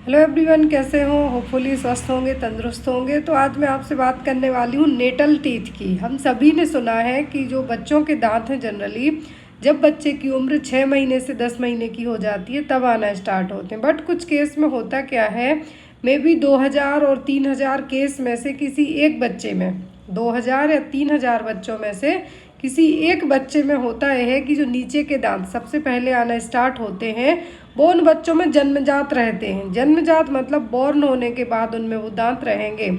Hello everyone, कैसे हो? Hopefully स्वस्थ होंगे, तंदुरुस्त होंगे। तो आज मैं आपसे बात करने वाली हूँ नेटल टीथ की। हम सभी ने सुना है कि जो बच्चों के दांत हैं जनरली जब बच्चे की उम्र 6 महीने से 10 महीने की हो जाती है तब आना स्टार्ट होते हैं। बट कुछ केस में होता क्या है, मे बी 2000 और 3000 केस में से किसी एक बच्चे में, 2000 या 3000 बच्चों में से किसी एक बच्चे में होता है कि जो नीचे के दांत सबसे पहले आना स्टार्ट होते हैं वो उन बच्चों में जन्मजात रहते हैं। जन्मजात मतलब बॉर्न होने के बाद उनमें वो दांत रहेंगे।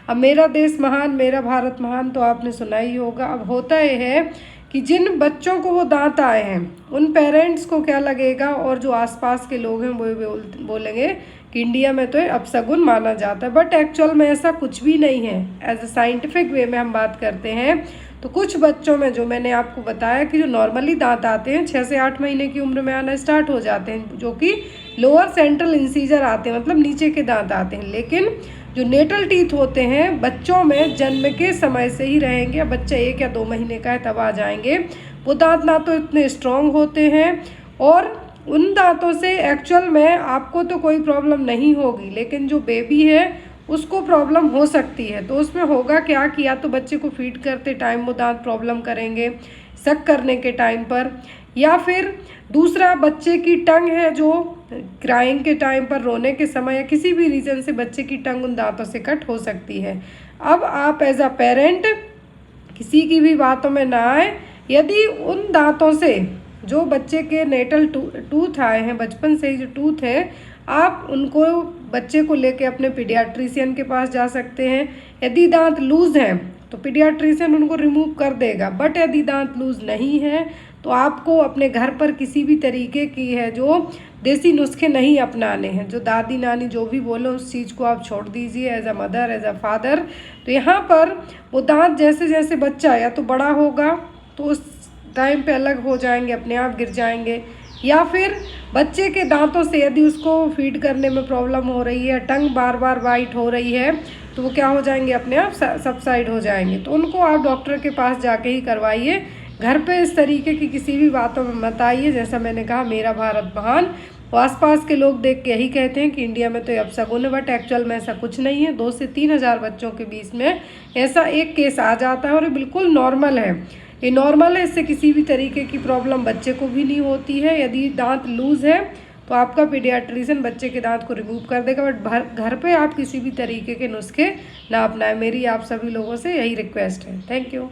अब मेरा देश महान, मेरा भारत महान तो आपने सुना ही होगा। अब होता यह है कि जिन बच्चों को वो दांत आए हैं उन पेरेंट्स को क्या लगेगा, और जो आसपास के लोग हैं वो बोलेंगे कि इंडिया में तो ये अपशगुन माना जाता है। बट एक्चुअल में ऐसा कुछ भी नहीं है। एज ए साइंटिफिक वे में हम बात करते हैं तो कुछ बच्चों में, जो मैंने आपको बताया कि जो नॉर्मली दांत आते हैं 6 से 8 महीने की उम्र में आना स्टार्ट हो जाते हैं, जो कि लोअर सेंट्रल इंसीजर आते हैं, मतलब नीचे के दांत आते हैं। लेकिन जो नेटल टीथ होते हैं बच्चों में जन्म के समय से ही रहेंगे। अब बच्चा 1 या 2 महीने का है तब आ जाएंगे। वो दांत ना तो इतने स्ट्रॉन्ग होते हैं और उन दांतों से एक्चुअल में आपको तो कोई प्रॉब्लम नहीं होगी, लेकिन जो बेबी है उसको प्रॉब्लम हो सकती है। तो उसमें होगा क्या कि या तो बच्चे को फीड करते टाइम वो दांत प्रॉब्लम करेंगे, सक करने के टाइम पर, या फिर दूसरा बच्चे की टंग है जो क्राइंग के टाइम पर, रोने के समय या किसी भी रीज़न से बच्चे की टंग उन दांतों से कट हो सकती है। अब आप एज अ पेरेंट किसी की भी बातों में ना आए। यदि उन दांतों से जो बच्चे के नेटल टूथ आए हैं, बचपन से ही जो टूथ है, आप उनको बच्चे को लेके अपने पीडियाट्रिशियन के पास जा सकते हैं। यदि दांत लूज़ हैं तो पीडियाट्रिशियन उनको रिमूव कर देगा। बट यदि दांत लूज़ नहीं है तो आपको अपने घर पर किसी भी तरीके की है जो देसी नुस्खे नहीं अपनाने हैं। जो दादी नानी जो भी बोले उस चीज़ को आप छोड़ दीजिए as a mother, as a father. तो यहाँ पर वो दांत जैसे जैसे बच्चा या तो बड़ा होगा तो उस टाइम पे अलग हो जाएंगे, अपने आप गिर जाएंगे, या फिर बच्चे के दांतों से यदि उसको फीड करने में प्रॉब्लम हो रही है, टंग बार बार वाइट हो रही है, तो वो क्या हो जाएंगे, अपने आप सबसाइड हो जाएंगे। तो उनको आप डॉक्टर के पास जाके ही करवाइए। घर पे इस तरीके की किसी भी बातों में मत आइए। जैसा मैंने कहा, मेरा भारत महान। वो आसपास के लोग देख के यही कहते हैं कि इंडिया में तो अपशगुन है, बट एक्चुअल में ऐसा कुछ नहीं है। 2 से 3000 बच्चों के बीच में ऐसा एक केस आ जाता है और ये बिल्कुल नॉर्मल है। ये नॉर्मल है, इससे किसी भी तरीके की प्रॉब्लम बच्चे को भी नहीं होती है। यदि दांत लूज़ है तो आपका पीडियाट्रिशियन बच्चे के दांत को रिमूव कर देगा। बट घर पे आप किसी भी तरीके के नुस्खे ना अपनाएं। मेरी आप सभी लोगों से यही रिक्वेस्ट है। Thank you.